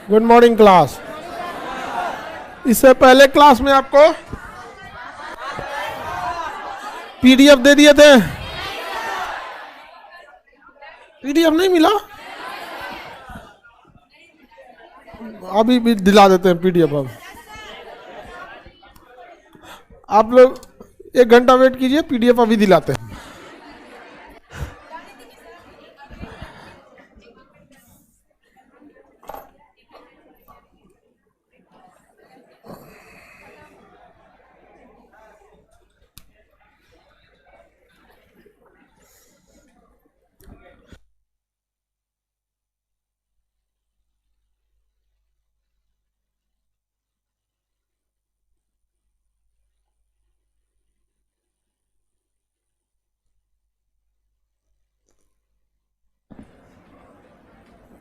Good morning class. इससे पहले class में आपको पीडीएफ दे दिए थे, पीडीएफ नहीं मिला, अभी भी दिला देते हैं पीडीएफ। अब आप लोग 1 घंटा वेट कीजिए, पीडीएफ अभी दिलाते हैं।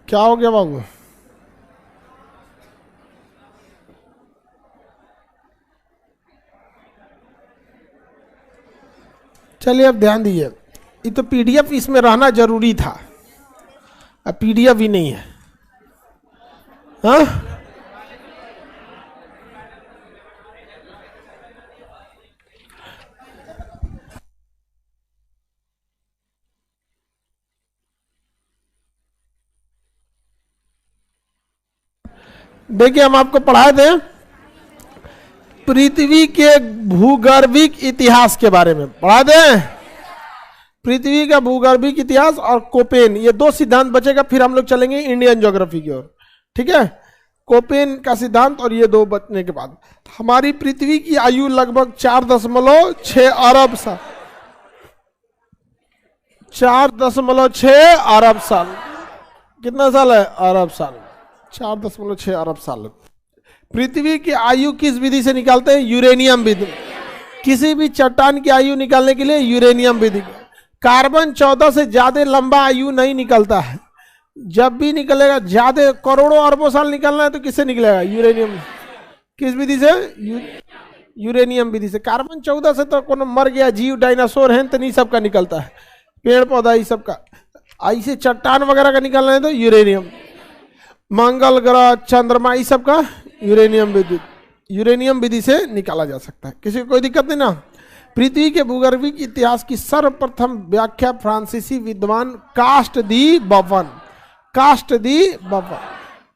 क्या हो गया बाबू? चलिए अब ध्यान दीजिए, ये तो पीडीएफ इसमें रहना जरूरी था, अब पीडीएफ ही नहीं है। हाँ, देखिए हम आपको पढ़ाए थे पृथ्वी के भूगर्भिक इतिहास के बारे में, पढ़ा दें पृथ्वी का भूगर्भिक इतिहास और कोपेन, ये 2 सिद्धांत बचेगा, फिर हम लोग चलेंगे इंडियन ज्योग्राफी की ओर। ठीक है, कोपेन का सिद्धांत और ये 2 बचने के बाद हमारी पृथ्वी की आयु लगभग 4.6 अरब साल, 4.6 अरब साल। कितना साल है? अरब साल। 4.6 अरब साल। पृथ्वी की आयु किस विधि से निकालते हैं? यूरेनियम विधि। किसी भी चट्टान की आयु निकालने के लिए यूरेनियम विधि। कार्बन 14 से ज्यादा लंबा आयु नहीं निकलता है, जब भी निकलेगा ज्यादा करोड़ों अरबों साल निकलना है तो किससे निकलेगा? यूरेनियम। किस विधि से? यूरेनियम विधि से। कार्बन 14 से तो कोनो मर गया जीव, डायनासोर है तो नहीं, सबका निकलता है, पेड़ पौधा ये सबका। ऐसे चट्टान वगैरह का निकलना है तो यूरेनियम। मंगल ग्रह, चंद्रमा, ये सब का यूरेनियम विधि से निकाला जा सकता है, किसी को कोई दिक्कत नहीं ना। पृथ्वी के भूगर्भिक इतिहास की सर्वप्रथम व्याख्या फ्रांसीसी विद्वान कास्ट दी बफन, कास्ट दी बफन।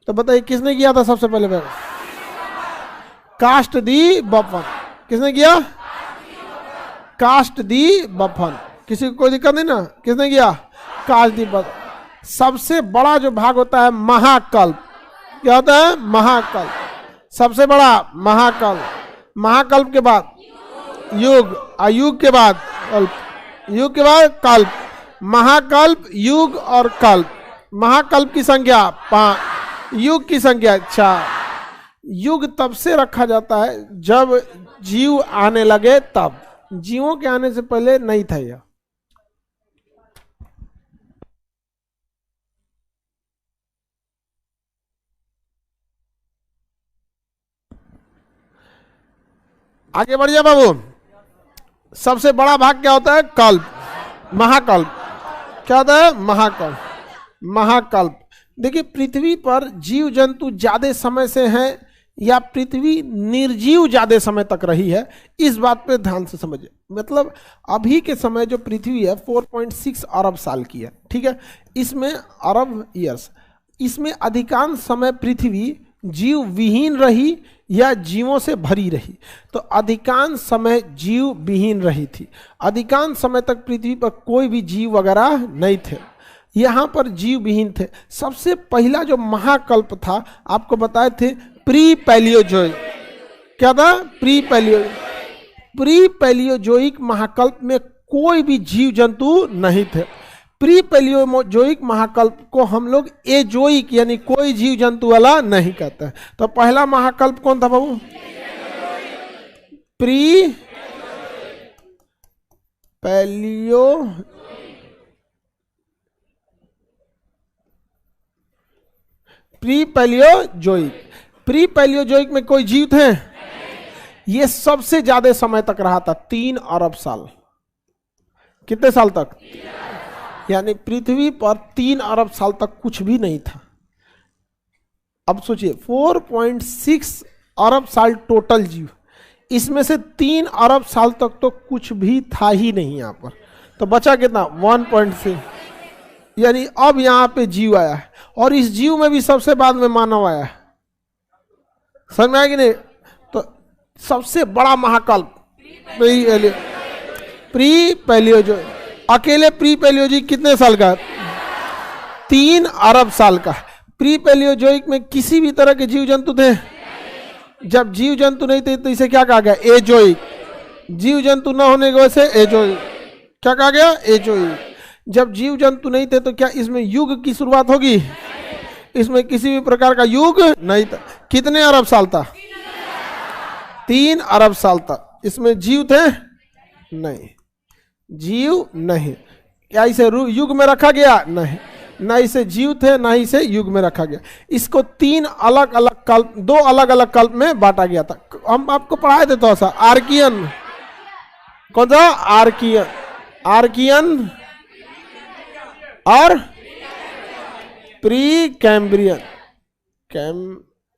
तो बताइए किसने किया था सबसे पहले? कास्ट दी बफन। किसने किया? कास्ट दी बफन। किसी को कोई दिक्कत नहीं ना, किसने किया? कास्ट दी बफन। सबसे बड़ा जो भाग होता है महाकल्प, क्या होता है? महाकल्प, सबसे बड़ा महाकल्प। महाकल्प के बाद युग, युग के बाद कल्प, युग के बाद कल्प। महाकल्प, युग और कल्प। महाकल्प की संख्या 5, युग की संख्या 4। युग तब से रखा जाता है जब जीव आने लगे, तब। जीवों के आने से पहले नहीं था यह। आगे बढ़ जाए बाबू। सबसे बड़ा भाग क्या होता है? कल्प, महाकल्प। क्या होता है? महाकल्प, महाकल्प। देखिए पृथ्वी पर जीव जंतु ज्यादा समय से हैं या पृथ्वी निर्जीव ज्यादा समय तक रही है, इस बात पे ध्यान से समझिए। मतलब अभी के समय जो पृथ्वी है 4.6 अरब साल की है, ठीक है, इसमें अरब ईयर्स, इसमें अधिकांश समय पृथ्वी जीव विहीन रही या जीवों से भरी रही। तो अधिकांश समय जीव विहीन रही थी, अधिकांश समय तक पृथ्वी पर कोई भी जीव वगैरह नहीं थे, यहाँ पर जीव विहीन थे। सबसे पहला जो महाकल्प था आपको बताए थे प्री पैलियोजोइक। क्या था? प्री पैलियोजोइक महाकल्प में कोई भी जीव जंतु नहीं थे। प्री पैलियोजोइक महाकल्प को हम लोग एजोइक यानी कोई जीव जंतु वाला नहीं कहते हैं। तो पहला महाकल्प कौन था बाबू? Pre palaeo pre Palaeozoic. Pre Palaeozoic में कोई जीव थे? ये सबसे ज्यादा समय तक रहा था, 3 अरब साल। कितने साल तक? यानी पृथ्वी पर 3 अरब साल तक कुछ भी नहीं था। अब सोचिए 4.6 अरब साल टोटल जीव, इसमें से 3 अरब साल तक तो कुछ भी था ही नहीं यहाँ पर, तो बचा कितना 1.6, यानी अब यहाँ पे जीव आया है, और इस जीव में भी सबसे बाद में मानव आया है। समझ में आया कि नहीं? तो सबसे बड़ा महाकल्प प्री पैलियोजोइक, अकेले प्री पैलियोजोइक कितने साल का? 3 अरब साल का। प्री पैलियोजोइक में किसी भी तरह के जीव जंतु थे? जब जीव जंतु नहीं थे तो इसे क्या कहा गया? एजोइक। जीव जंतु न होने की वजह से एजोइक। क्या कहा गया? एजोइक। जब जीव जंतु नहीं थे तो क्या इसमें युग की शुरुआत होगी? इसमें किसी भी प्रकार का युग नहीं था। कितने अरब साल था? 3 अरब साल था। इसमें जीव थे? नहीं, जीव नहीं। क्या इसे युग में रखा गया? नहीं, ना इसे जीव थे ना इसे युग में रखा गया। इसको 3 अलग अलग कल्प, 2 अलग अलग कल्प में बांटा गया था। हम आपको पढ़ाए थे थोड़ा सा। आर्कियन, कौन सा? आर्कियन, आर्कियन और pre Cambrian, Cambrian,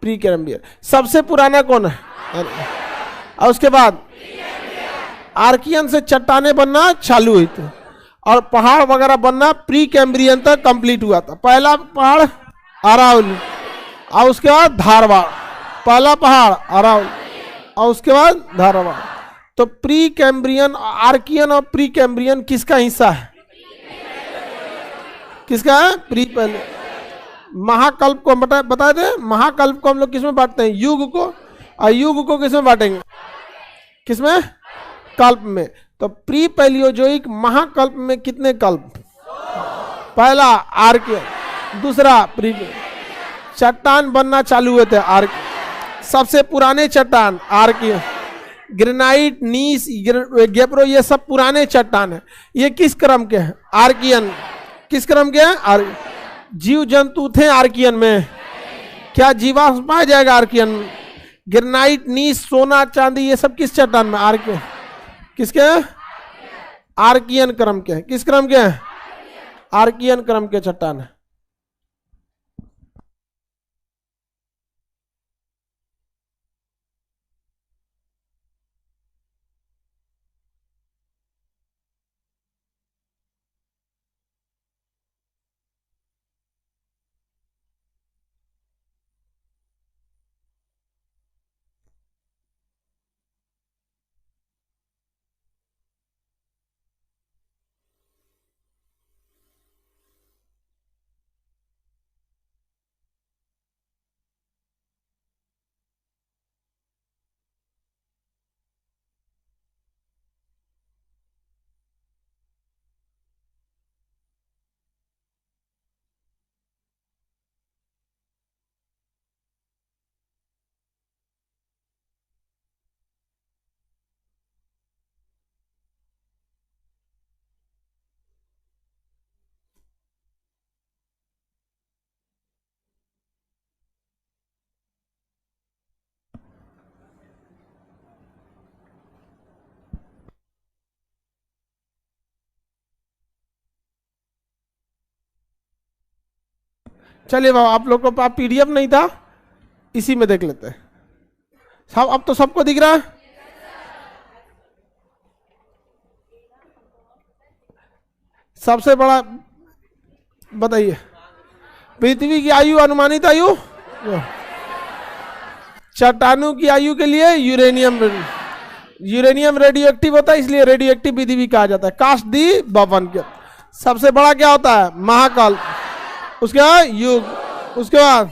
pre Cambrian. सबसे पुराना कौन है? और उसके बाद आर्कियन से चट्टाने बनना चालू हुई थी और पहाड़ वगैरह बनना प्री कैम्ब्रियन तक कंप्लीट हुआ था। पहला पहाड़ अरावली और उसके बाद धारवाड़। पहला पहाड़ अरावली और उसके बाद धारवाड़। तो प्री कैम्ब्रियन, आर्कियन और प्री कैम्ब्रियन किसका हिस्सा है? किसका है? प्री पहले। महाकल्प को बताए थे। महाकल्प को हम लोग किसमें बांटते हैं? युग को। और युग को किसमें बांटेंगे? किसमें? कल्प में। तो प्री पैलियोजोइक महाकल्प में कितने कल्प? पहला आर्कियन, दूसरा प्री। चट्टान बनना चालू हुए थे आर्कियन। सबसे पुराने चट्टान आर्कियन, ग्रेनाइट, नीस, गेब्रो, ये सब पुराने चट्टान है। ये किस क्रम के हैं? आर्कियन। किस क्रम के हैं? जीव जंतु थे आर्कियन में? क्या जीवाश्म पाया जाएगा आर्कियन में? ग्रेनाइट, नीस, सोना, चांदी, ये सब किस चट्टान में? आर्कियन। किसके? आर्कियन क्रम के हैं। किस क्रम के हैं? आर्कियन क्रम के चट्टान है। चलिए बाबा, आप लोग को पास पीडीएफ नहीं था, इसी में देख लेते हैं। सब अब तो सबको दिख रहा है। सबसे बड़ा बताइए, पृथ्वी की आयु, अनुमानित आयु, चट्टानों की आयु के लिए यूरेनियम, यूरेनियम रेडियो एक्टिव होता है, इसलिए रेडियो एक्टिव विधि भी कहा जाता है। कास्ट दी बवन के। सबसे बड़ा क्या होता है? महाकाल। उसके बाद युग। उसके बाद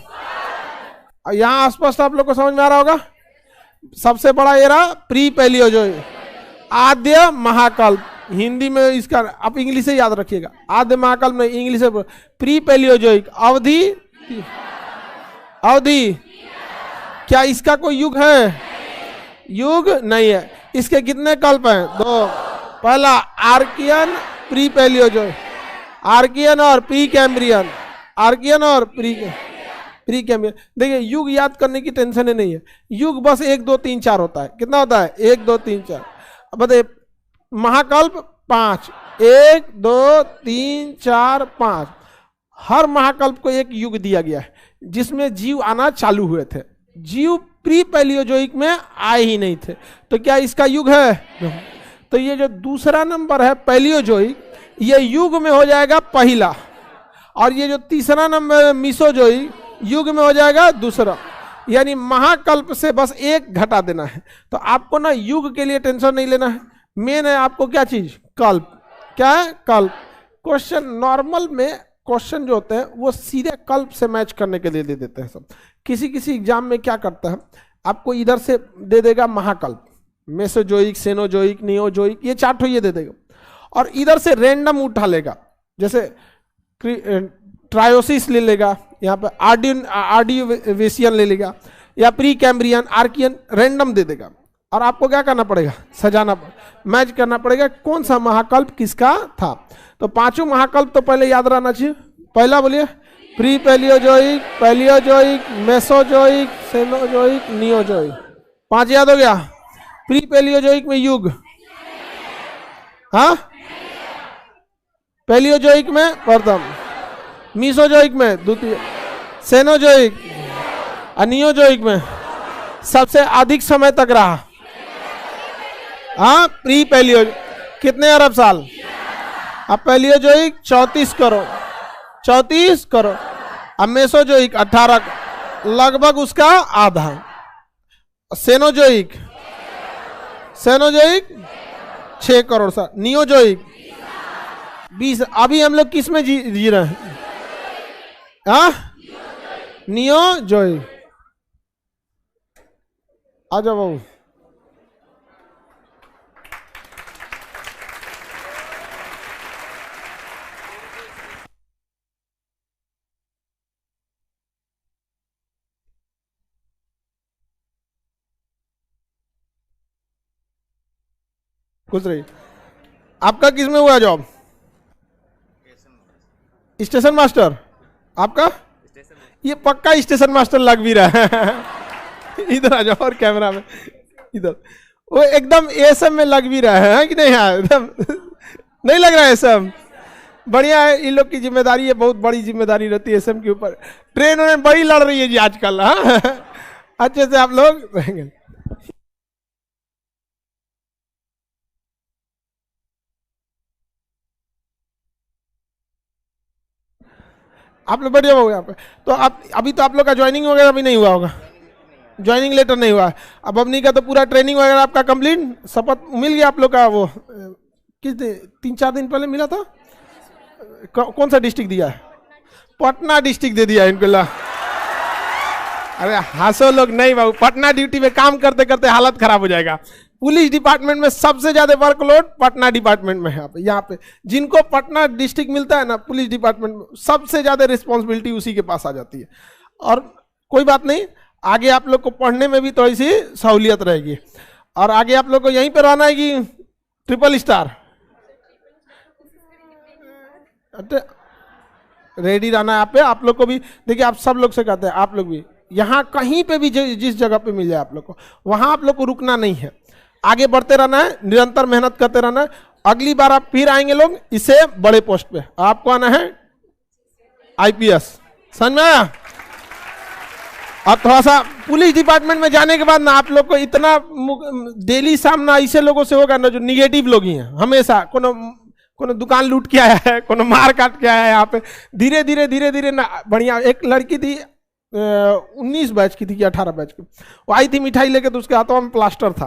यहां स्पष्ट आप लोग को समझ में आ रहा होगा। सबसे बड़ा ये रहा प्री पैलियोजोइक, आद्य महाकल्प। हिंदी में इसका आप इंग्लिश से याद रखिएगा। आद्य महाकल्प में इंग्लिश से प्री पैलियोजोइक। अवधि, अवधि क्या इसका कोई युग है? युग नहीं है। इसके कितने कल्प हैं? 2। पहला आर्कियन, प्री पैलियोजोइक। आर्कियन और प्री कैम्ब्रियन। आर्कियन और प्री कैम्ब्रियन। देखिए युग याद करने की टेंशन ही नहीं है। युग बस 1 2 3 4 होता है। कितना होता है? 1 2 3 4। बताइए महाकल्प 5। 1 2 3 4 5। हर महाकल्प को एक युग दिया गया है जिसमें जीव आना चालू हुए थे। जीव प्री पैलियोजोइक में आए ही नहीं थे, तो क्या इसका युग है? तो ये जो दूसरा नंबर है पैलियोजोइक, ये युग में हो जाएगा पहला, और ये जो तीसरा नंबर है मीसोजोइक, युग में हो जाएगा दूसरा। यानी महाकल्प से बस एक घटा देना है। तो आपको ना युग के लिए टेंशन नहीं लेना है, मेन है आपको क्या चीज? कल्प। क्या है? कल्प। क्वेश्चन नॉर्मल में क्वेश्चन जो होते हैं वो सीधे कल्प से मैच करने के लिए दे देते हैं सब। किसी किसी एग्जाम में क्या करता है, आपको इधर से दे देगा महाकल्प, मेसोजोइक, सेनोजोइक, नियोजोइक, ये 4 ठो ये दे देगा, और इधर से रैंडम उठा लेगा, जैसे ट्रायोसिस ले लेगा, यहाँ पे आर्डियोवेशियन ले लेगा, या प्री कैम्ब्रियन, आर्कियन, रैंडम दे देगा, और आपको क्या करना पड़ेगा? सजाना, मैच करना पड़ेगा कौन सा महाकल्प किसका था। तो 5 महाकल्प तो पहले याद रहना चाहिए। पहला बोलिए, pre Palaeozoic, Palaeozoic, Mesozoic, Cenozoic, Neozoic. 5 याद हो गया। प्री पैलियोजोइक में युग, हाँ, पैलियोजोइक में प्रथम, मीसोजोइक में द्वितीय, सेनोजोइक और नियोजोइक में सबसे अधिक समय तक रहा। हाँ, प्री पैलियोजोइक कितने अरब साल? अब पैलियोजोइक 34 करोड़, 34 करोड़। अब मेसोजोइक 18, लगभग उसका आधा। सेनोजोइक, सेनोजोइक 6 करोड़ साल। नियोजोइक 20। अभी हम लोग किस में जी रहे हैं? हाँ, नियोजोइक। आ जाओ बाबू। खुश रहिए। आपका किस में हुआ जॉब? Station master. आपका? ये पक्का स्टेशन मास्टर लग भी रहा है। इधर आ जाओ, और कैमरा में इधर। वो एकदम एसएम में लग भी रहा है कि नहीं? हाँ, एकदम नहीं लग रहा है एसएम? बढ़िया है। इन लोग की जिम्मेदारी है, बहुत बड़ी जिम्मेदारी रहती है एसएम के ऊपर। ट्रेन में बड़ी लड़ रही है जी आजकल। हाँ, अच्छे से आप लोग रहेंगे। आप लोग बढ़िया हो यहाँ पे। तो आप अभी तो आप लोग का ज्वाइनिंग वगैरह अभी नहीं हुआ होगा, ज्वाइनिंग लेटर नहीं हुआ। अब अपनी का तो पूरा ट्रेनिंग वगैरह आपका कंप्लीट, शपथ मिल गया आप लोग का। वो किस दिन? 3-4 दिन पहले मिला था। कौन सा डिस्ट्रिक्ट दिया है? पटना डिस्ट्रिक्ट दे दिया इनको। अरे हंसो लोग नहीं बाबू, पटना ड्यूटी में काम करते करते हालत खराब हो जाएगा। पुलिस डिपार्टमेंट में सबसे ज्यादा वर्कलोड पटना डिपार्टमेंट में है। यहाँ पे जिनको पटना डिस्ट्रिक्ट मिलता है ना, पुलिस डिपार्टमेंट में सबसे ज्यादा रिस्पॉन्सिबिलिटी उसी के पास आ जाती है। और कोई बात नहीं, आगे आप लोग को पढ़ने में भी थोड़ी सी सहूलियत रहेगी। और आगे आप लोग को यहीं पे रहना है कि ट्रिपल स्टार? रेडी रहना है आप पे। आप लोग को भी देखिए, आप सब लोग से कहते हैं, आप लोग भी यहाँ कहीं पे भी जिस जगह पे मिल जाए आप लोग को, वहां आप लोग को रुकना नहीं है, आगे बढ़ते रहना है, निरंतर मेहनत करते रहना है। अगली बार आप फिर आएंगे लोग इससे बड़े पोस्ट पे, आपको आना है आईपीएस। समझ में आया? और थोड़ा सा पुलिस डिपार्टमेंट में जाने के बाद ना आप लोग को इतना डेली सामना ऐसे लोगों से होगा ना जो निगेटिव लोग ही हैं। हमेशा कोनो दुकान लूट के आया है, कोनो मार काट के आया है यहाँ पे। धीरे धीरे ना बढ़िया। एक लड़की थी 19 बैच की थी कि 18 बैच की, वो आई थी मिठाई लेके, तो उसके हाथों में प्लास्टर था।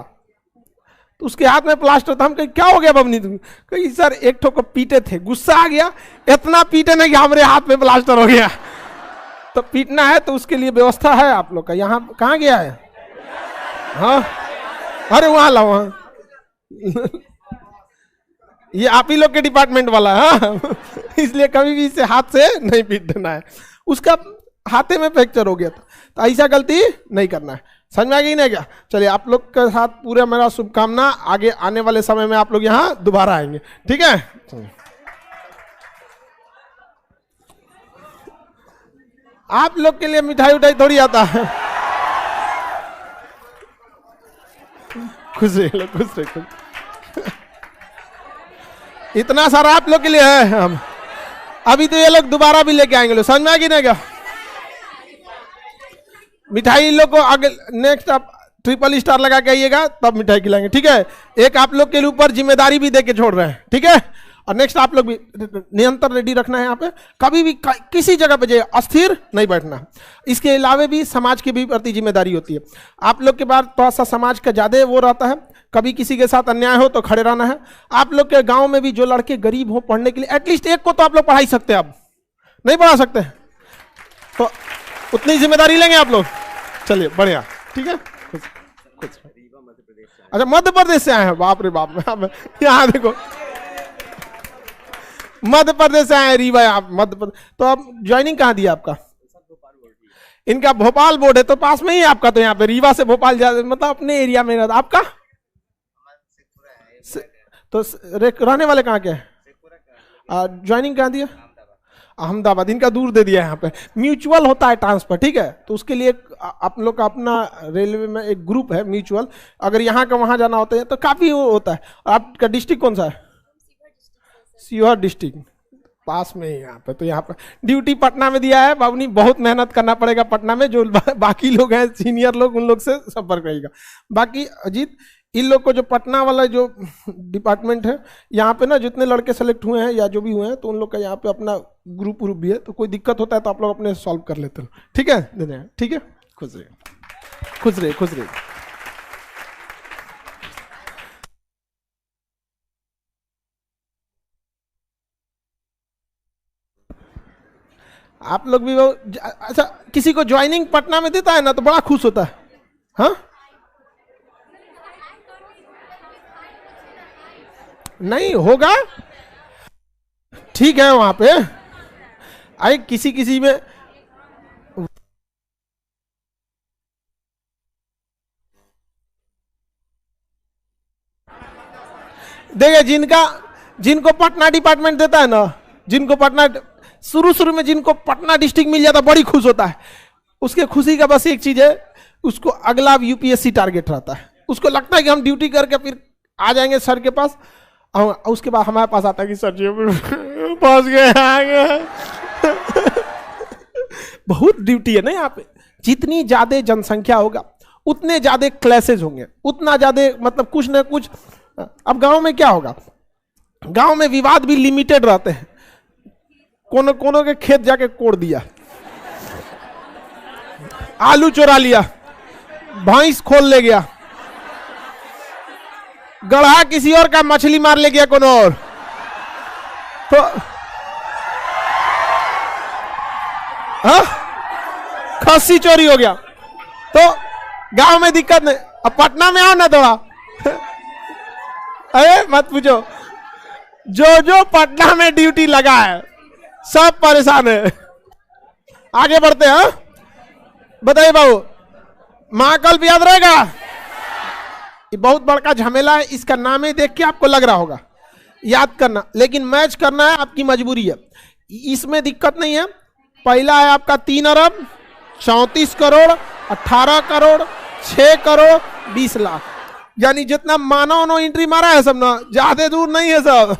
तो उसके हाथ में प्लास्टर था। हम कहीं क्या हो गया बबनी तुम? कहीं सर एक ठो को पीटे थे, गुस्सा आ गया, इतना पीटे ना कि हमारे हाथ में प्लास्टर हो गया। तो पीटना है तो उसके लिए व्यवस्था है आप लोग का। यहाँ कहाँ गया है? हाँ, अरे वहां ला, वहां ये आप ही लोग के डिपार्टमेंट वाला है। हाँ? इसलिए कभी भी इसे हाथ से नहीं पीट देना है। उसका हाथे में फ्रैक्चर हो गया था, तो ऐसा गलती नहीं करना है। समझ में आ गई ना क्या? चलिए, आप लोग के साथ पूरा मेरा शुभकामना। आगे आने वाले समय में आप लोग यहाँ दोबारा आएंगे, ठीक है? आप लोग के लिए मिठाई उठाई थोड़ी आता है। खुश रहिए, खुश रहिए। इतना सारा आप लोग के लिए है। हम अभी तो ये लोग दोबारा भी लेके आएंगे, लोग समझ में आ गई ना क्या? मिठाई इन लोग को आगे नेक्स्ट आप ट्रिपल स्टार लगा के आइएगा तब मिठाई खिलाएंगे, ठीक है? एक आप लोग के ऊपर जिम्मेदारी भी दे के छोड़ रहे हैं, ठीक है? और नेक्स्ट आप लोग भी निरंतर रेडी रखना है यहाँ पे, कभी भी किसी जगह पे जाइए अस्थिर नहीं बैठना। इसके अलावा भी समाज की भी प्रति जिम्मेदारी होती है। आप लोग के पास थोड़ा सा समाज का ज्यादा वो रहता है, कभी किसी के साथ अन्याय हो तो खड़े रहना है। आप लोग के गांव में भी जो लड़के गरीब हो पढ़ने के लिए, एटलीस्ट एक को तो आप लोग पढ़ा ही सकते हैं, आप नहीं पढ़ा सकते तो उतनी जिम्मेदारी लेंगे आप लोग। चलिए बढ़िया, ठीक है। अच्छा मध्य प्रदेश से आए हैं, बाप रे बाप, यहाँ देखो मध्य प्रदेश से आए रीवा, आप मध्य प्रदेश। तो अब ज्वाइनिंग कहाँ दिया आपका? इनका भोपाल बोर्ड है तो पास में ही आपका, तो यहाँ पे रीवा से भोपाल मतलब अपने एरिया में रहता। आपका तो रहने वाले कहाँ के हैं? ज्वाइनिंग कहाँ दिया? अहमदाबाद। इनका दूर दे दिया यहाँ पे। म्यूचुअल होता है ट्रांसफर, ठीक है? तो उसके लिए आप लोग का अपना रेलवे में एक ग्रुप है म्यूचुअल, अगर यहाँ का वहाँ जाना होता है तो काफी वो होता है। आपका डिस्ट्रिक्ट कौन सा है? सीहोर डिस्ट्रिक्ट, पास में ही यहाँ पे। तो यहाँ पे ड्यूटी पटना में दिया है बाबूनी, बहुत मेहनत करना पड़ेगा पटना में। जो बाकी लोग हैं सीनियर लोग, उन लोग से संपर्क रहेगा। बाकी अजीत इन लोग को जो पटना वाला जो डिपार्टमेंट है, यहाँ पे ना जितने लड़के सेलेक्ट हुए हैं या जो भी हुए हैं, तो उन लोग का यहाँ पे अपना ग्रुप भी है। तो कोई दिक्कत होता है तो आप लोग अपने सॉल्व कर लेते हो, ठीक है? ठीक है, खुश रहे, खुश रहे, खुश रहे। आप लोग भी वो अच्छा, किसी को ज्वाइनिंग पटना में देता है ना तो बड़ा खुश होता है। हाँ नहीं होगा, ठीक है। वहां पे आई किसी किसी में देखिए, जिनको पटना डिपार्टमेंट देता है ना, जिनको पटना शुरू में जिनको पटना डिस्ट्रिक्ट मिल जाता बड़ी खुश होता है। उसके खुशी का बस एक चीज है, उसको अगला यूपीएससी टारगेट रहता है। उसको लगता है कि हम ड्यूटी करके फिर आ जाएंगे सर के पास, उसके बाद हमारे पास आता है कि सर जी पहुंच गए। बहुत ड्यूटी है ना यहाँ पे। जितनी ज्यादा जनसंख्या होगा उतने ज्यादा क्लासेज होंगे, उतना ज्यादा मतलब कुछ ना कुछ। अब गांव में क्या होगा, गांव में विवाद भी लिमिटेड रहते हैं। कोनो कोनो के खेत जाके कोड़ दिया, आलू चोरा लिया, भैंस खोल ले गया, गढ़ा किसी और का मछली मार ले गया कोनो और, तो खस्सी चोरी हो गया। तो गांव में दिक्कत नहीं। अब पटना में आओ ना थोड़ा, अरे मत पूछो, जो पटना में ड्यूटी लगा है सब परेशान है। आगे बढ़ते हैं। बताइए बाबू, महाकल्प याद रहेगा? ये बहुत बड़का झमेला है, इसका नाम ही देख के आपको लग रहा होगा याद करना, लेकिन मैच करना है, आपकी मजबूरी है। इसमें दिक्कत नहीं है। पहला है आपका 3 अरब 34 करोड़ 18 करोड़ 6 करोड़ 20 लाख, यानी जितना मानव एंट्री मारा है सब ना, ज्यादा दूर नहीं है सब।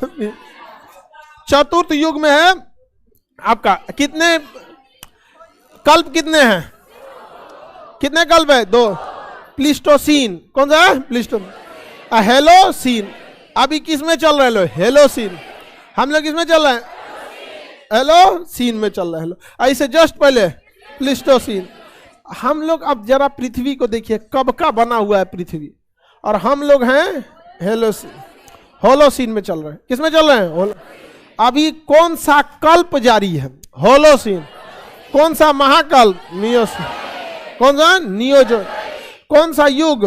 चतुर्थ युग में है आपका। कितने कल्प कितने हैं? कितने कल्प है? 2। प्लिस्टोसीन, कौन सा है? प्लिस्टो हेलोसीन। अभी किस में चल रहे हैं? हेलोसीन। हम लोग किस में चल रहे हैं? हेलोसीन में चल रहे हैं। ऐसे जस्ट पहले प्लिस्टोसीन। हम लोग अब जरा पृथ्वी को देखिए, कब का बना हुआ है पृथ्वी, और हम लोग हैं हेलोसीन, होलोसीन में चल रहे हैं। किस में चल रहे हैं? अभी कौन सा कल्प जारी है? होलोसीन। कौन सा महाकल्प? नियोसीन। कौन सा? नियोजन। कौन सा युग?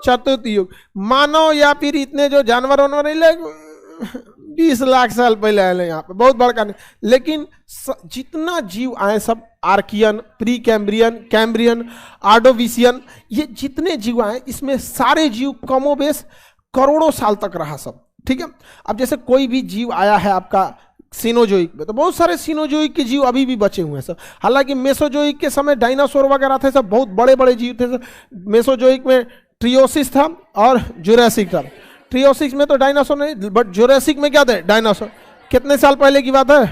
चतुर्थ युग। मानव या फिर इतने जो जानवर नहीं लगे 20 लाख साल पहले आए यहाँ पे, बहुत बड़का नहीं। लेकिन जितना जीव आए सब आर्कियन, प्री कैम्ब्रियन, कैम्ब्रियन, आर्डोविशियन, ये जितने जीव आए इसमें सारे जीव कमोबेश करोड़ों साल तक रहा सब, ठीक है। अब जैसे कोई भी जीव आया है आपका सीनोजोइक में, तो बहुत सारे सीनोजोइक के जीव अभी भी बचे हुए हैं सब। हालांकि मेसोजोइक के समय डायनासोर वगैरह थे सब, बहुत बड़े बड़े जीव थे सब। मेसोजोइक में ट्रियोसिस था और जुरासिक था। ट्रियोसिक में तो डायनासोर नहीं, बट जुरासिक में क्या थे? डायनासोर। कितने साल पहले की बात है?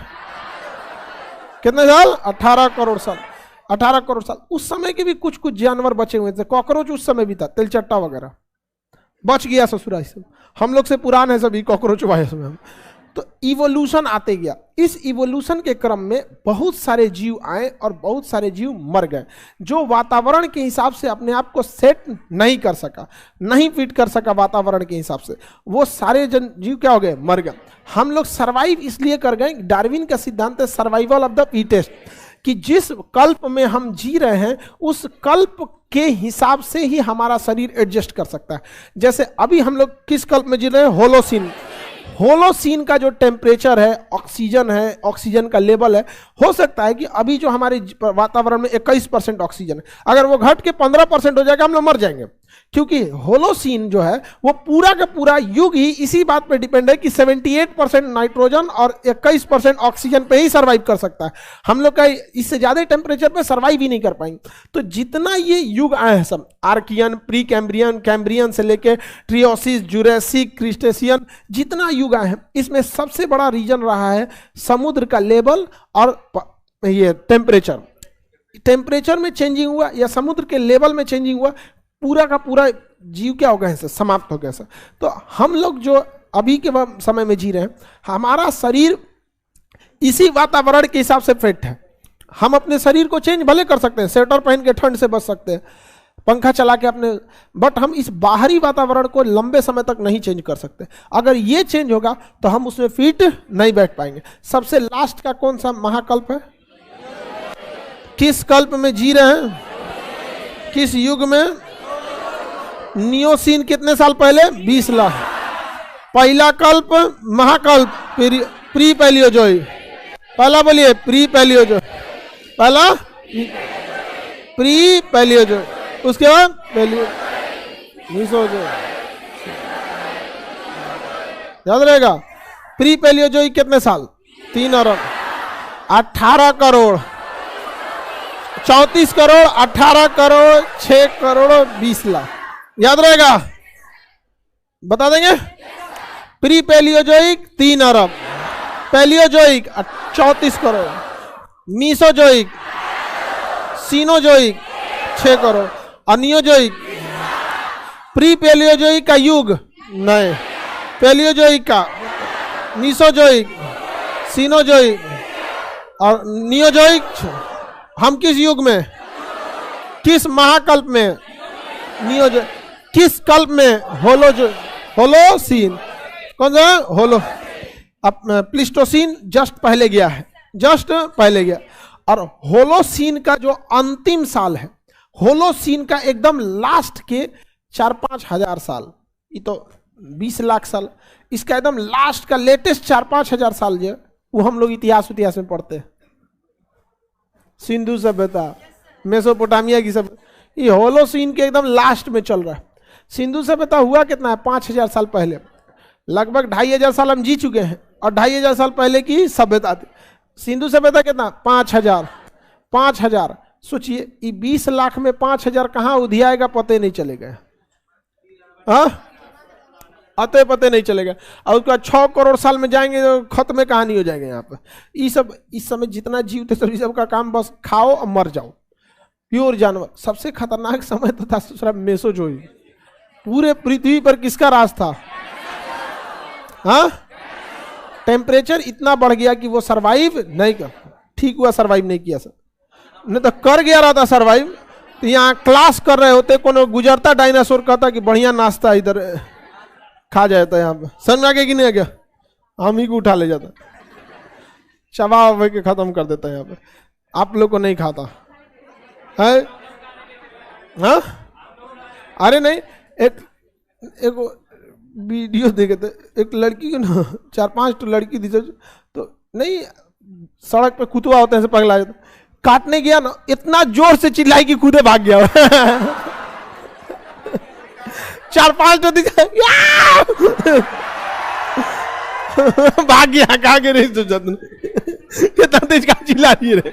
कितने साल? 18 करोड़ साल। 18 करोड़ साल। उस समय के भी कुछ कुछ जानवर बचे हुए थे। कॉकरोच उस समय भी था, तिलचट्टा वगैरह बच गया ससुराल से। हम लोग से पुराने सभी कॉकरोच वाले समय हम। तो इवोल्यूशन आते गया। इस इवोल्यूशन के क्रम में बहुत सारे जीव आए और बहुत सारे जीव मर गए। जो वातावरण के हिसाब से अपने आप को सेट नहीं कर सका, नहीं फिट कर सका वातावरण के हिसाब से, वो सारे जीव क्या हो गए? मर गए। हम लोग सर्वाइव इसलिए कर गए, डार्विन का सिद्धांत है सर्वाइवल ऑफ द फिटेस्ट, कि जिस कल्प में हम जी रहे हैं उस कल्प के हिसाब से ही हमारा शरीर एडजस्ट कर सकता है। जैसे अभी हम लोग किस कल्प में जी रहे हैं? होलोसीन। होलोसीन का जो टेम्परेचर है, ऑक्सीजन है, ऑक्सीजन का लेवल है, हो सकता है कि अभी जो हमारे वातावरण में 21% ऑक्सीजन है, अगर वो घट के 15% हो जाएगा हम लोग मर जाएंगे। क्योंकि होलोसीन जो है वो पूरा का पूरा युग ही इसी बात पे डिपेंड है कि 78% नाइट्रोजन और 21% ऑक्सीजन पे ही सर्वाइव कर सकता है। हम लोग का इससे ज्यादा टेम्परेचर पे सर्वाइव ही नहीं कर पाएंगे। तो जितना ये युग आए हैं सब, आर्कियन, प्री कैम्ब्रियन, कैम्ब्रियन से लेके ट्रियोसिस, जुरासिक, क्रिस्टेशियन, जितना युग आए हैं, इसमें सबसे बड़ा रीजन रहा है समुद्र का लेवल और ये टेम्परेचर में चेंजिंग हुआ या समुद्र के लेवल में चेंजिंग हुआ, पूरा का पूरा जीव क्या हो गया है? समाप्त हो गया सर। तो हम लोग जो अभी के समय में जी रहे हैं, हमारा शरीर इसी वातावरण के हिसाब से फिट है। हम अपने शरीर को चेंज भले कर सकते हैं, स्वेटर पहन के ठंड से बच सकते हैं, पंखा चला के अपने, बट हम इस बाहरी वातावरण को लंबे समय तक नहीं चेंज कर सकते। अगर ये चेंज होगा तो हम उसमें फिट नहीं बैठ पाएंगे। सबसे लास्ट का कौन सा महाकल्प है? किस कल्प में जी रहे हैं? किस युग में? नियोसीन कितने साल पहले? 20 लाख। पहला कल्प महाकल्प प्री पैलियोजोइक। पहला बोलिए प्री पैलियोजोइक। पहला प्री पैलियोजोइक, उसके बाद मेसोजोइक। याद रहेगा। प्री पैलियोजोइक कितने साल? 3 अरब 18 करोड़ 34 करोड़ 18 करोड़ 6 करोड़ 20 लाख। याद रहेगा? बता देंगे। प्री पैलियोजोइक 3 अरब, Palaeozoic 34 crore, Mesozoic, Cenozoic 6 crore, अनियोजोइक। प्री पैलियोजोइक का युग नहीं, पैलियोजोइक का, मीसोजोइक, सीनोजोइक और नियोजोइक। हम किस युग में? किस महाकल्प में? नियोजोइक। किस कल्प में? होलोसीन। कौन सा? होलो। अब प्लिस्टोसीन जस्ट पहले गया है, जस्ट पहले गया। और होलोसीन का जो अंतिम साल है, होलोसीन का एकदम लास्ट के 4-5 हजार साल, ये तो 20 लाख साल, इसका एकदम लास्ट का लेटेस्ट 4-5 हजार साल जो वो हम लोग इतिहास में पढ़ते हैं। सिंधु सभ्यता, मेसोपोटामिया की सब, ये होलोसीन के एकदम लास्ट में चल रहा है। सिंधु सभ्यता हुआ कितना है? 5000 साल पहले। लगभग 2500 साल हम जी चुके हैं और 2500 साल पहले की सभ्यता थी। सिंधु सभ्यता कितना? 5000। सोचिए, ये 20 लाख में 5000 कहाँ उधियाएगा पते नहीं चलेगा। हाँ, अते पते नहीं चलेगा। और उसका 6 करोड़ साल में जाएंगे तो खत्म कहानी हो जाएगा यहाँ पर। ये सब इस समय जितना जीव थे सभी सबका काम बस खाओ और मर जाओ, प्योर जानवर। सबसे खतरनाक समय तो था मेसोजोइक। पूरे पृथ्वी पर किसका राज था? हाँ, टेम्परेचर इतना बढ़ गया कि वो सरवाइव नहीं कर, ठीक हुआ सरवाइव नहीं किया सर, नहीं तो कर गया रहा था सरवाइव। तो यहाँ क्लास कर रहे होते, कोनो गुजरता डायनासोर कहता कि बढ़िया नाश्ता इधर खा जाता यहाँ पे, समझ में आ गया कि नहीं आ गया? हम ही को उठा ले जाता, चबा के खत्म कर देता है यहाँ पे। आप लोग को नहीं खाता है? हाँ, अरे नहीं, एक वीडियो देखे थे, एक लड़की को ना 4-5 लड़की थी तो नहीं, सड़क पे कुतवा होते हैं पगला जाता, काटने गया ना, इतना जोर से चिल्लाई कि खुदे भाग गया। 4-5 तो दिखा भाग गया, कहा के नहीं सोचा कितना तेज का चिल्ला रही रे,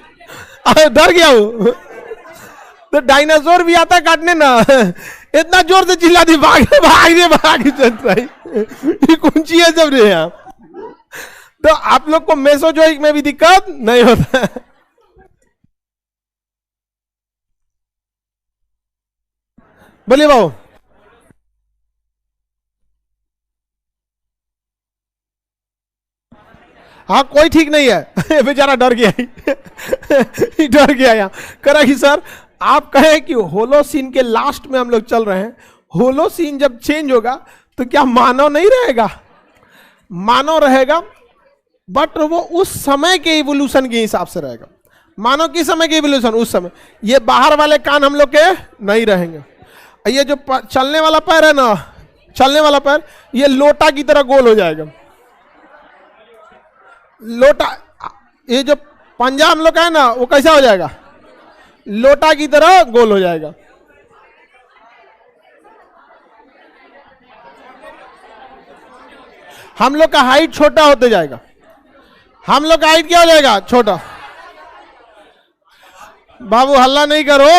डर गया वो। तो डायनासोर भी आता काटने ना, इतना जोर से चिल्ला दी, भाग भाग रे भाग चल रही, ये कौन सी है सब रे यहाँ। तो आप लोग को मेसोजोइक में भी दिक्कत नहीं होता है। बोलिए बाबू। हाँ कोई ठीक नहीं है, बेचारा डर गया डर गया यहाँ। करा कि सर आप कहें कि होलोसीन के लास्ट में हम लोग चल रहे हैं, होलोसीन जब चेंज होगा तो क्या मानव नहीं रहेगा? मानव रहेगा, बट वो उस समय के इवोल्यूशन के हिसाब से रहेगा। मानव किस समय के इवोल्यूशन? उस समय। ये बाहर वाले कान हम लोग के नहीं रहेंगे। ये जो चलने वाला पैर है ना, चलने वाला पैर, ये लोटा की तरह गोल हो जाएगा। लोटा, ये जो पंजा हम लोग का है ना, वो कैसा हो जाएगा? लोटा की तरह गोल हो जाएगा। हम लोग का हाइट छोटा होते जाएगा। हम लोग का हाइट क्या हो जाएगा? छोटा। बाबू हल्ला नहीं करो।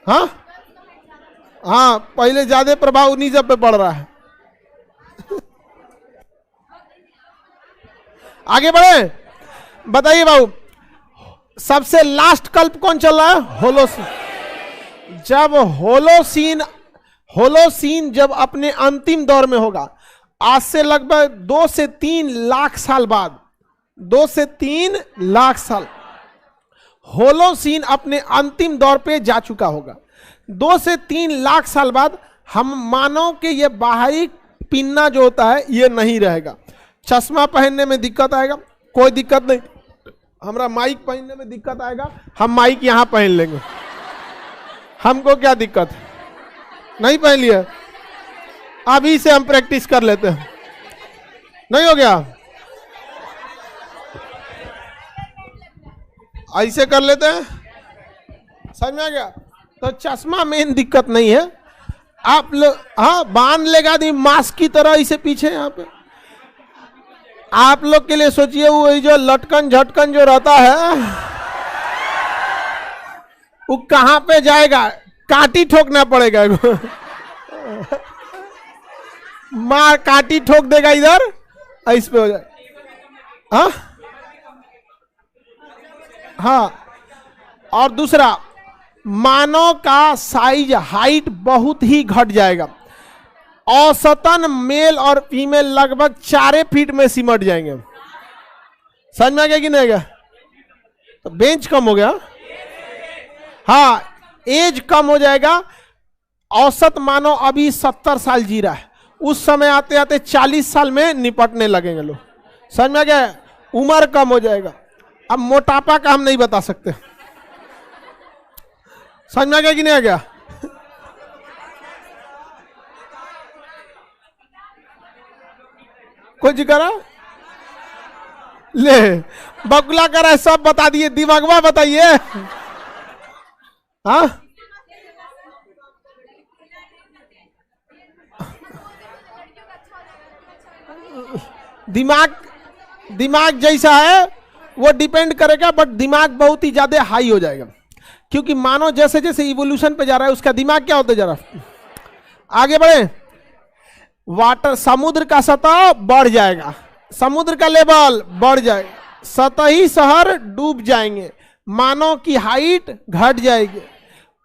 हाँ हाँ, पहले ज्यादा प्रभाव उन्हीं सब पे पड़ रहा है। आगे बढ़े, बताइए बाबू, सबसे लास्ट कल्प कौन चल रहा है? होलोसीन। जब होलोसीन जब अपने अंतिम दौर में होगा, आज से लगभग 2 से 3 लाख साल बाद, 2 से 3 लाख साल, होलोसीन अपने अंतिम दौर पे जा चुका होगा। 2 से 3 लाख साल बाद हम मानव के ये बाहरी पिन्ना जो होता है ये नहीं रहेगा। चश्मा पहनने में दिक्कत आएगा, कोई दिक्कत नहीं। हमरा माइक पहनने में दिक्कत आएगा, हम माइक यहां पहन लेंगे, हमको क्या दिक्कत है? नहीं पहन लिया, अभी से हम प्रैक्टिस कर लेते हैं। नहीं हो गया? ऐसे कर लेते हैं, समझ में आ गया? तो चश्मा मेन दिक्कत नहीं है। आप लोग हाँ बांध लेगा दी मास्क की तरह इसे पीछे यहाँ पे। आप लोग के लिए सोचिए, वो जो लटकन झटकन जो रहता है वो कहां पे जाएगा? काटी ठोकना पड़ेगा। मार काटी ठोक देगा इधर, इस पे हो जाए। हाँ हाँ, और दूसरा, मानव का साइज हाइट बहुत ही घट जाएगा। औसतन मेल और फीमेल लगभग 4 फीट में सिमट जाएंगे। समझ में आ गया कि नहीं गया? तो बेंच कम हो गया। हाँ, एज कम हो जाएगा। औसत मानव अभी 70 साल जी रहा है, उस समय आते आते 40 साल में निपटने लगेंगे लोग। समझ में आ गया? उम्र कम हो जाएगा। अब मोटापा का हम नहीं बता सकते। समझ में आ गया कि नहीं आ गया? कुछ करा ले, बकुला करा, सब बता दिए। दिमागवा बताइए। हाँ दिमाग जैसा है वो डिपेंड करेगा, बट दिमाग बहुत ही ज्यादा हाई हो जाएगा, क्योंकि मानो जैसे जैसे इवोल्यूशन पे जा रहा है उसका दिमाग क्या होते जा रहा है, आगे बढ़े। वाटर, समुद्र का सतह बढ़ जाएगा, समुद्र का लेवल बढ़ जाएगा, सतही शहर डूब जाएंगे, मानव की हाइट घट जाएगी,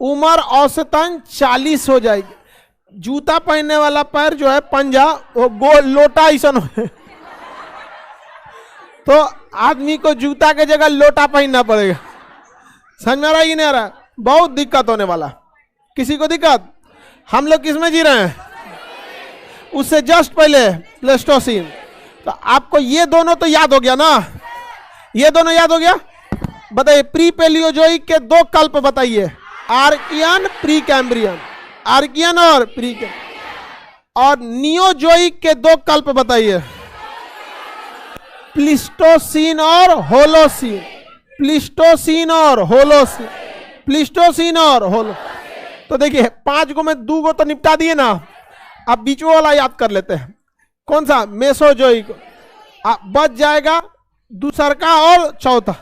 उम्र औसतन 40 हो जाएगी। जूता पहनने वाला पैर जो है पंजा, वो गोल लोटा ऐसा हो। तो आदमी को जूता के जगह लोटा पहनना पड़ेगा। समझ में आ रहा है कि नहीं आ रहा? बहुत दिक्कत होने वाला। किसी को दिक्कत? हम लोग किसमें जी रहे हैं? उससे जस्ट पहले प्लेस्टोसीन। तो आपको ये दोनों तो याद हो गया ना? ये दोनों याद हो गया? बताइए, प्री पैलियोजोइक के 2 कल्प बताइए, आर्कियन, प्री कैम्ब्रियन। आर्कियन और प्री कैम्ब्रियन। और नियोजोइक के 2 कल्प बताइए, प्लीस्टोसीन और होलोसीन। प्लीस्टोसीन और होलोसीन, प्लीस्टोसीन और होलो। तो देखिए 5 गो में 2 गो तो निपटा दिए ना, अब बीचों वाला याद कर लेते हैं। कौन सा? मेसोजोइक। बच जाएगा दूसरा का और चौथा।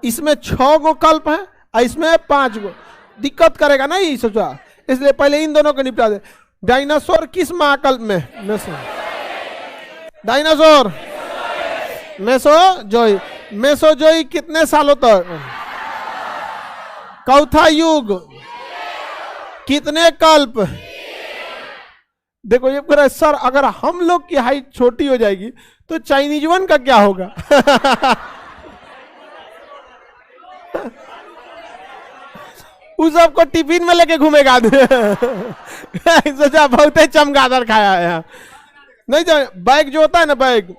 इसमें 6 गो कल्प है, इसमें 5 गो। दिक्कत करेगा ना ये सोचा, इसलिए पहले इन दोनों को निपटा दे। डायनासोर किस महाकल्प में? डायनासोर मेसोजोई। मेसोजोई कितने सालों तक? चौथा युग कितने कल्प? देखो ये कह रहा है सर अगर हम लोग की हाइट छोटी हो जाएगी तो चाइनीज वन का क्या होगा? उस सबको टिफिन में लेके घूमेगा। सोचा बहुत ही चमगादड़ खाया है। नहीं तो बैग जो होता है ना, बैग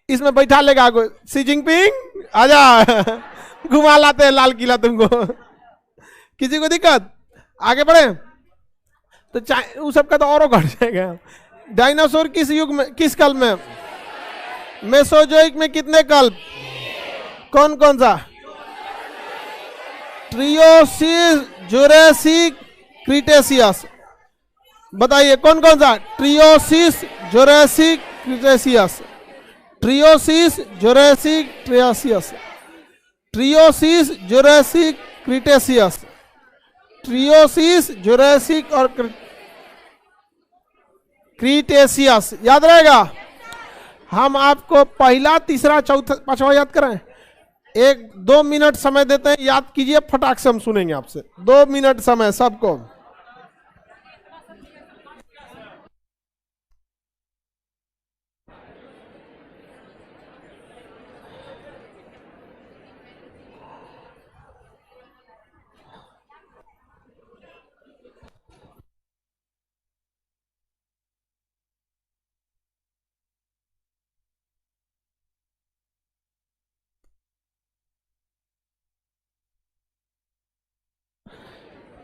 इसमें बैठा लेगा को सी जिनपिंग आजा, घुमा लाते हैं लाल किला तुमको। किसी को दिक्कत? आगे बढ़े तो उस सबका तो और घट जाएगा। डायनासोर किस युग में, किस कल्प में? मेसोजोइक में कितने कल्प? कौन कौन सा? Triassic, Jurassic, Cretaceous. बताइए कौन कौन सा? Triassic, Jurassic, Cretaceous. Triassic, Jurassic, ट्रियासियस। Triassic, Jurassic, Cretaceous. Triassic, Jurassic और क्रीटेशियस। याद रहेगा? हम आपको पहला, तीसरा, चौथा, पांचवा याद करें। 1-2 मिनट समय देते हैं, याद कीजिए, फटाक से हम सुनेंगे आपसे। 2 मिनट समय सबको।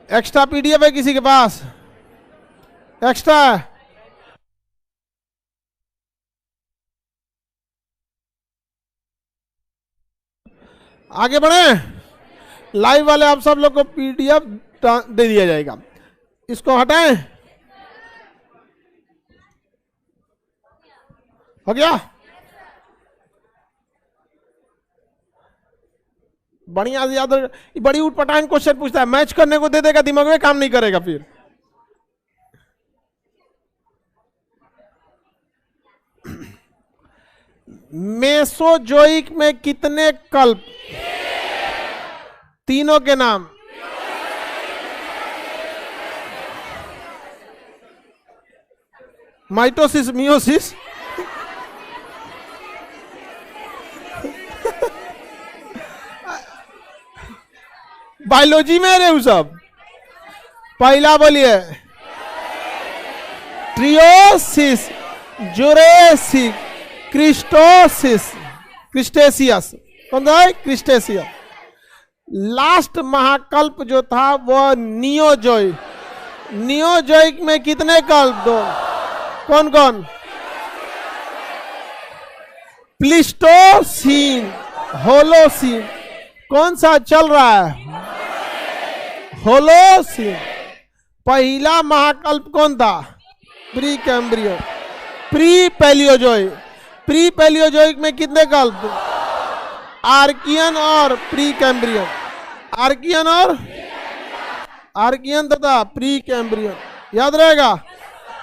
एक्स्ट्रा पीडीएफ है किसी के पास? एक्स्ट्रा है? आगे बढ़े। लाइव वाले आप सब लोग को पीडीएफ दे दिया जाएगा। इसको हटाएं। हो गया? बढ़िया से याद। बड़ी उठपटांग क्वेश्चन पूछता है, मैच करने को दे देगा, दिमाग में काम नहीं करेगा फिर। मेसोजोइक में कितने कल्प? तीनों के नाम। माइटोसिस, मियोसिस, बायोलॉजी में रहे सब। पहला बोलिए। ट्रियोसिस, जुरेसिक, क्रिस्टोसिस, क्रिस्टेशियस। कौन था? क्रिस्टेशियस। लास्ट महाकल्प जो था वो नियोजोइक। नियोजोइक में कितने कल्प? 2। कौन कौन? Pleistocene, Holocene. कौन सा चल रहा है? होलोसीन। पहला महाकल्प कौन था? Pre Cambrian. Pre Palaeozoic. Pre Palaeozoic में कितने कल्प? आर्कियन और प्री कैम्ब्रियन। आर्कियन और आर्कियन तथा प्री कैम्ब्रियन। याद रहेगा?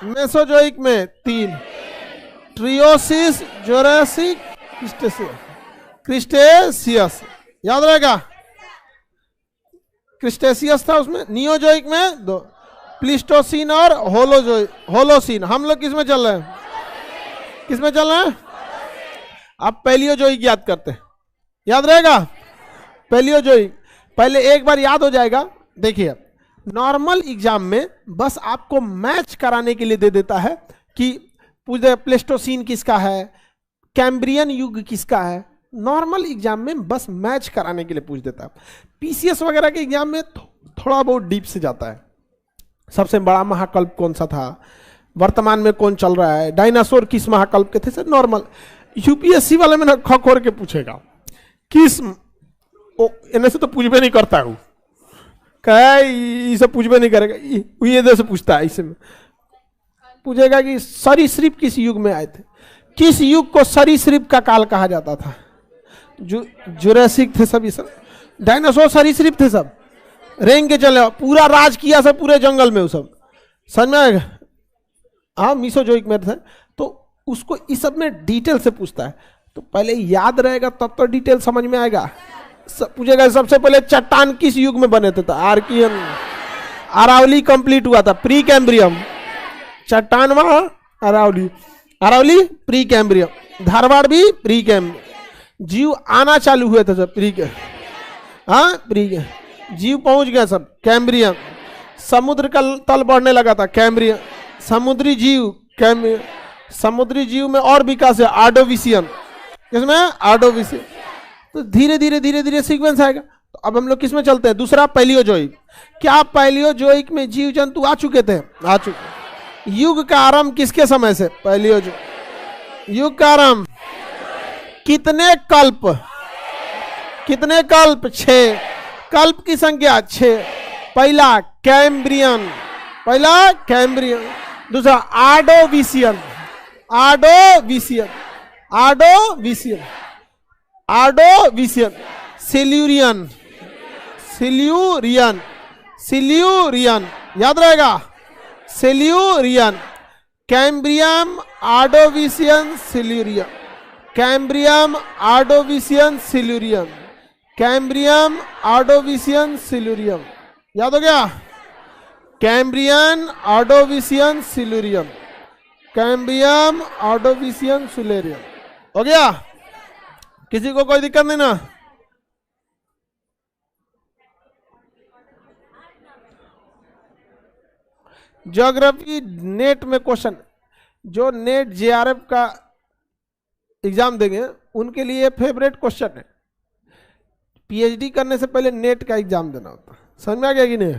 मेसोजोइक में 3। ट्रियोसिस, जुरासिक, क्रिस्टेशियस। याद रहेगा? क्रिस्टेशियस था उसमें। नियोजोइक में 2, प्लीस्टोसीन और होलोसीन। हम लोग किस में चल रहे हैं? किस में चल रहे हैं? आप पैलियोजोइक याद करते हैं। याद रहेगा? पैलियोजोइक पहले एक बार याद हो जाएगा। देखिए नॉर्मल एग्जाम में बस आपको मैच कराने के लिए दे देता है कि प्लेस्टोसीन किसका है, कैम्ब्रियन युग किसका है। नॉर्मल एग्जाम में बस मैच कराने के लिए पूछ देता है। पीसीएस वगैरह के एग्जाम में थोड़ा बहुत डीप से जाता है। सबसे बड़ा महाकल्प कौन सा था, वर्तमान में कौन चल रहा है, डायनासोर किस महाकल्प के थे, सर नॉर्मल। यूपीएससी वाले में ना खखोर के पूछेगा किस, इन्हें से तो पूछबे नहीं करता हूँ, कहे पूछबे नहीं करेगा, ये इधर से पूछता है। इसमें पूछेगा कि सरीसृप किस युग में आए थे। किस युग को सरीसृप का काल कहा जाता था? जुरासिक थे सब, ये सब डायनासोर सरीसृप थे सब। रेंग के चले, पूरा राज किया सब पूरे जंगल में, वो सब समझ में आएगा। हाँ मीसोजोइक में थे, तो उसको इस सब में डिटेल से पूछता है, तो पहले याद रहेगा तब तो डिटेल समझ में आएगा। पूछेगा सबसे पहले चट्टान किस युग में बने थे, तो आर्कियन, अरावली कंप्लीट हुआ था, प्री कैम्ब्रियम, चट्टान वहां अरावली, अरावली प्री कैम्ब्रियम, धारवाड़ भी प्री कैम्ब्रियम, जीव आना चालू हुए थे सब प्री के, हाँ प्री के, जीव पहुंच गया सब कैम्ब्रियम, समुद्र का तल बढ़ने लगा था कैम्ब्रियम, समुद्री जीव कैम्ब्रियम, समुद्री जीव में और विकास है आर्डोविशियन, किसमें आर्डोविशियन, तो धीरे धीरे धीरे धीरे सीक्वेंस आएगा। तो अब हम लोग किस में चलते हैं, दूसरा पैलियोजोइक। क्या पैलियोजोइक में जीव जंतु आ चुके थे, आ चुके। युग का आरंभ किसके समय से, पैलियोजोइक युग का आरंभ। कितने कल्प, कितने कल्प, 6 कल्प की संख्या 6। पहला कैम्ब्रियन, पहला कैम्ब्रियन, दूसरा Ordovician, Ordovician, Ordovician, Ordovician, Silurian, Silurian, Silurian, याद रहेगा, Silurian, Cambrian, Ordovician, Silurian, Cambrian, Ordovician, Silurian, Cambrian, Ordovician, Silurian, याद हो गया, Cambrian, Ordovician, Silurian, Cambrian, Ordovician, Silurian, हो गया। किसी को कोई दिक्कत नहीं ना। ज्योग्राफी नेट में क्वेश्चन, जो नेट जेआरएफ का एग्जाम देंगे उनके लिए फेवरेट क्वेश्चन है। पीएचडी करने से पहले नेट का एग्जाम देना होता, समझ में आ गया कि नहीं।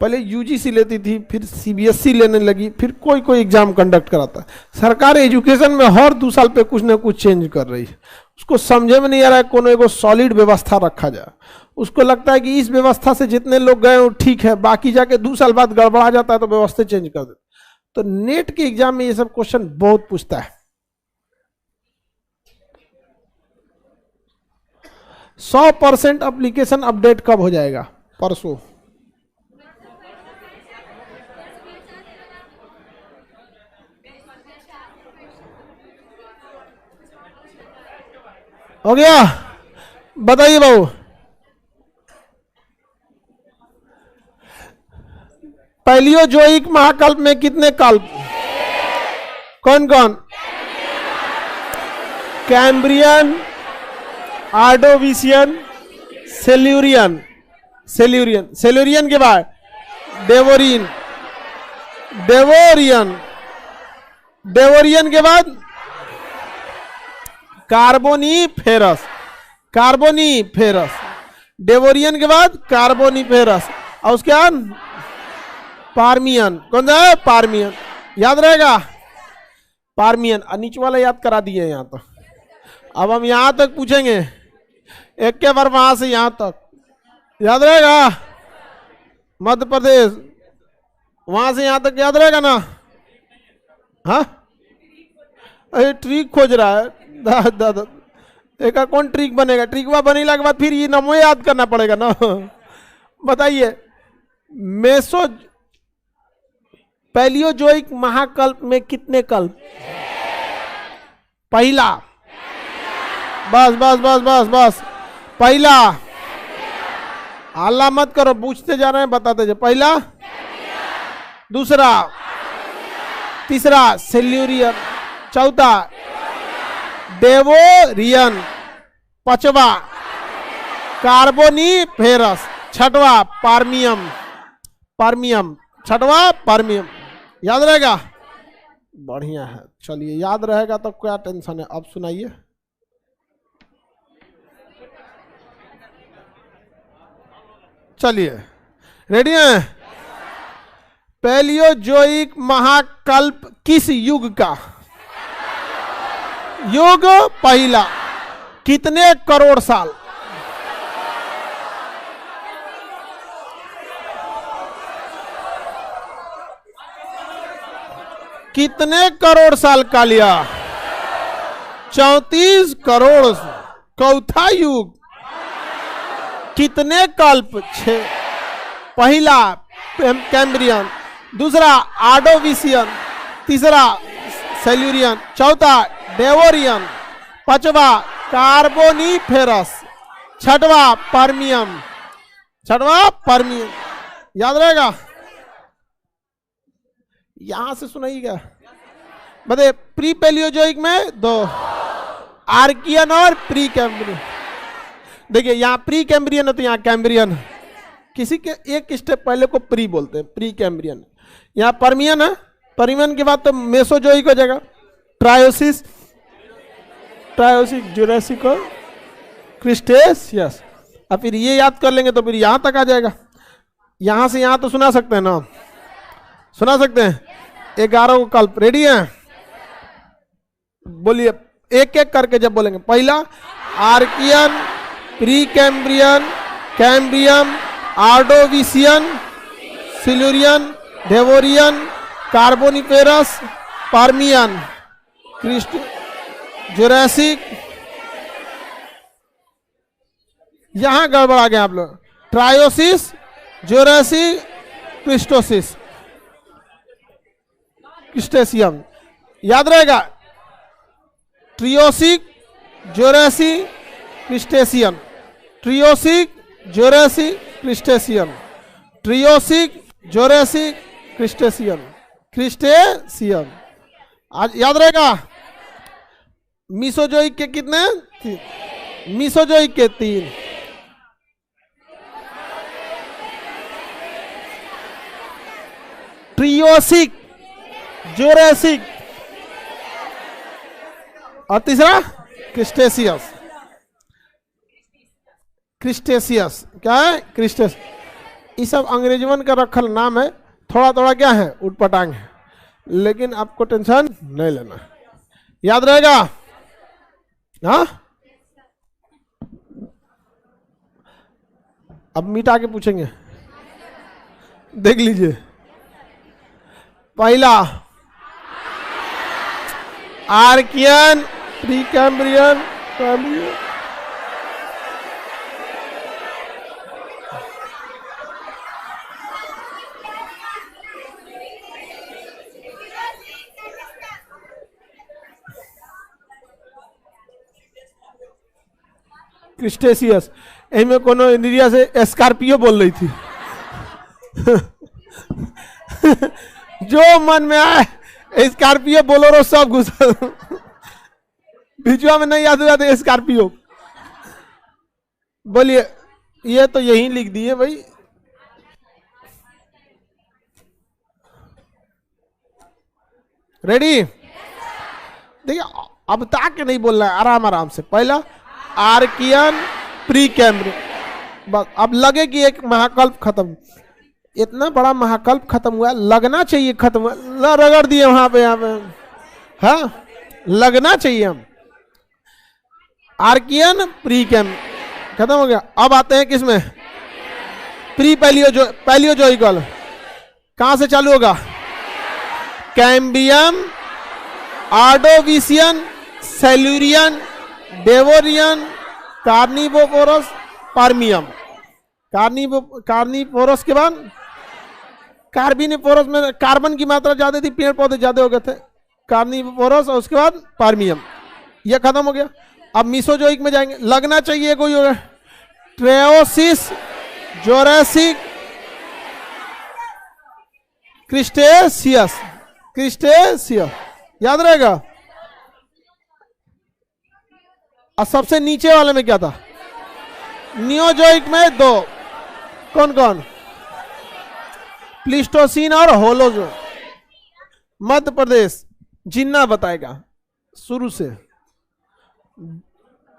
पहले यूजीसी लेती थी, फिर सीबीएसई लेने लगी, फिर कोई कोई एग्जाम कंडक्ट कराता है। सरकार एजुकेशन में हर 2 साल पे कुछ ना कुछ चेंज कर रही है। उसको समझे में नहीं आ रहा है कोनो एगो सॉलिड व्यवस्था रखा जाए। उसको लगता है कि इस व्यवस्था से जितने लोग गए वो ठीक है, बाकी जाके 2 साल बाद गड़बड़ा जाता है तो व्यवस्था चेंज कर देते। तो नेट के एग्जाम में ये सब क्वेश्चन बहुत पूछता है। 100% एप्लीकेशन अपडेट कब हो जाएगा, परसों। हो गया, बताइए बाबू। पैलियोजोइक महाकल्प में कितने कल्प, कौन कौन, Cambrian, Ordovician, Silurian, Silurian, Silurian के बाद डेवोरियन, डेवोरियन, डेवोरियन के बाद कार्बोनीफेरस, कार्बोनीफेरस, डेवोरियन के बाद कार्बोनीफेरस, और उसके बाद पार्मियन, कौन सा है, पार्मियन, याद रहेगा, पार्मियन। नीच वाला याद करा दिए यहाँ तक। अब हम यहाँ तक पूछेंगे, एक के बार वहां से यहाँ तक याद रहेगा, मध्य प्रदेश, वहां से यहाँ तक याद रहेगा ना। हाँ अरे ट्रिक खोज रहा है, एक कौन ट्रिक बनेगा, ट्रिकवा बनेगा के बाद फिर ये नमो याद करना पड़ेगा ना। बताइए, मेसो पैलियोजोइक महाकल्प में कितने कल्प, पहला, बस बस बस बस बस, पहला, हल्ला मत करो, पूछते जा रहे हैं, बताते जाओ। पहला, दूसरा, तीसरा सिल्यूरियन, चौथा डेवोरियन, पांचवा कार्बोनीफेरस, छठवा पार्मियम, पार्मियम, छठवा पार्मियम, याद रहेगा, बढ़िया है। चलिए याद रहेगा तो क्या टेंशन है। अब सुनाइए, चलिए रेडी हैं। पैलियोजोइक महाकल्प किस युग का, युग पहला, कितने करोड़ साल, कितने करोड़ साल का लिया, 34 करोड़। चौथा युग, कितने कल्प, 6। पहला कैम्ब्रियन, दूसरा आर्डोविशियन, तीसरा सेल्यूरियन, चौथा डेवोरियन, पांचवा कार्बोनिफेरस, छठवा पर्मियम, याद रहेगा। यहां से सुनाइएगा। बताइए प्री पैलियोजोइक में दो, आर्कियन और प्री कैम्ब्रियन। देखिए यहाँ प्री कैम्ब्रियन है तो यहाँ कैम्ब्रियन है, किसी के एक स्टेप पहले को प्री बोलते हैं, प्री कैम्ब्रियन। यहाँ पर्मियन है, पर्मियन के बाद तो मेसोजोइक हो जाएगा, ट्रायोसिस, जुरासिक और क्रिस्टेशियस। अब फिर ये याद कर लेंगे तो फिर यहाँ तक आ जाएगा। यहाँ से यहाँ तो सुना सकते हैं ना, सुना सकते हैं 11 को कल्प। रेडी है? बोलिए एक एक करके जब बोलेंगे। पहला Archean, pre Cambrian, Cambrian, Ordovician, Silurian, Devonian, Carboniferous, Permian, Jurassic. यहां गड़बड़ा गया आप लोग। Triassic, Jurassic, Cretaceous. याद रहेगा, Triassic, Jurassic, Cretaceous, Triassic, Jurassic, Cretaceous, Triassic, Jurassic, Cretaceous. आज याद रहेगा। मीसोजोइक के कितने? 3। मीसोजोइक के 3। ट्रियोसिक, जुरासिक और तीसरा क्रिस्टेशियस। क्या है? क्रिस्टेस। ये सब अंग्रेजवन का रखल नाम है, थोड़ा थोड़ा क्या है उटपटांग है, लेकिन आपको टेंशन नहीं लेना, याद रहेगा। हाँ, अब मिटा के पूछेंगे, देख लीजिए। पहला Archean, pre Cambrian, Cambrian, Cretaceous. इनमें कोनो इंडिया से स्कॉर्पियो बोल रही थी। जो मन में आए स्कॉर्पियो, बोलोरो सब घुस। बिजुआ में नहीं याद हुआ तो स्कॉर्पियो बोलिए। ये तो यही लिख दिए भाई। रेडी? देखिए अब ताक नहीं बोलना है, आराम आराम से। पहला आर्कियन, प्री कैम्ब्रियन। बस अब लगे कि एक महाकल्प खत्म, इतना बड़ा महाकल्प खत्म हुआ, लगना चाहिए खत्म हुआ, रगड़ दिए वहां पे, यहाँ पे। हाँ, लगना चाहिए। हम आर्कियन, प्री कैम खत्म हो गया। अब आते हैं किसमें? Pre Palaeozoic. कहां से चालू होगा? Cambrian, Ordovician, Silurian, Devonian, carnivorous, Permian. Carnivorous के बाद कार्बोनिफेरस में कार्बन की मात्रा ज्यादा थी, पेड़ पौधे ज्यादा हो गए थे। कार्निवोरस और उसके बाद पर्मियम। ये खत्म हो गया। अब मीसोजोइक में जाएंगे। लगना चाहिए कोई होगा। ट्रायोसिस, जुरासिक, क्रिस्टेशियस। याद रहेगा। और सबसे नीचे वाले में क्या था? नियोजोइक में 2। कौन कौन? प्लीस्टोसीन और होलोजोइक। मध्य प्रदेश जिन्ना बताएगा शुरू से।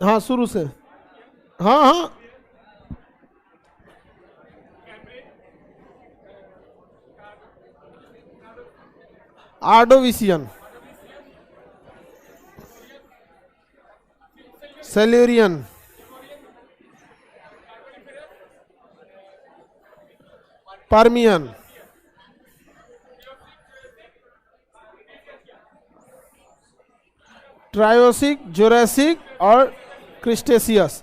हाँ शुरू से। हाँ हाँ, आर्डोविशियन, सेल्यूरियन, पर्मियन, ट्रायोसिक, जुरासिक और क्रिस्टेशियस।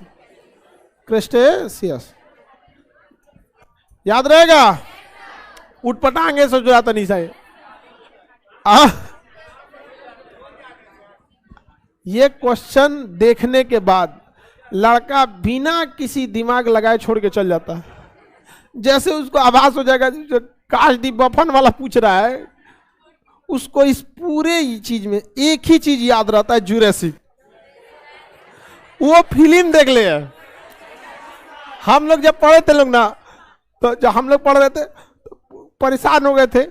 याद रहेगा? उठपटांगे सोचो जाता नहीं सही। ये क्वेश्चन देखने के बाद लड़का बिना किसी दिमाग लगाए छोड़ के चल जाता है। जैसे उसको आभास हो जाएगा जो काशदीप बफन वाला पूछ रहा है, उसको इस पूरे चीज में एक ही चीज याद रहता है, जुरासिक। वो फिल्म देख ले। हम लोग जब पढ़े थे लोग ना, तो जब हम लोग पढ़ रहे थे तो परेशान हो गए थे,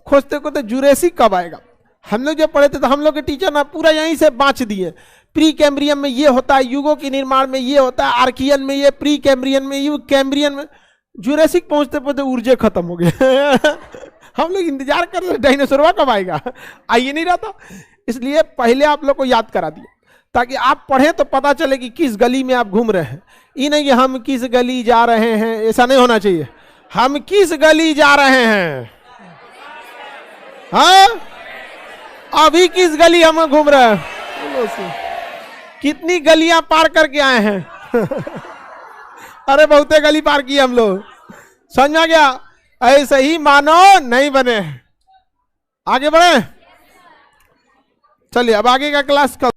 खोजते खोजते जुरासिक कब आएगा। हम लोग जब पढ़े थे तो हम लोग के टीचर ना पूरा यहीं से बांच दिए। प्री कैम्ब्रियन में ये होता है, युगों के निर्माण में ये होता है, आर्कियन में ये, प्री कैम्ब्रियन में ये, कैम्ब्रियन में। जुरासिक पहुंचते पहुंचते ऊर्जे खत्म हो गए। हम लोग इंतजार कर रहे डायनासोरवा कब आएगा, आइए नहीं रहा था। इसलिए पहले आप लोग को याद करा दिया ताकि आप पढ़ें तो पता चले कि किस गली में आप घूम रहे हैं। ये नहीं कि हम किस गली जा रहे हैं, ऐसा नहीं होना चाहिए। हम किस गली जा रहे हैं, हाँ अभी किस गली हम घूम रहे हैं, कितनी गलियां पार करके आए हैं। अरे बहुते गली पार की हम लोग, समझ में आ गया? ऐसे ही मानो नहीं बने। आगे बढ़े, चलिए अब आगे का क्लास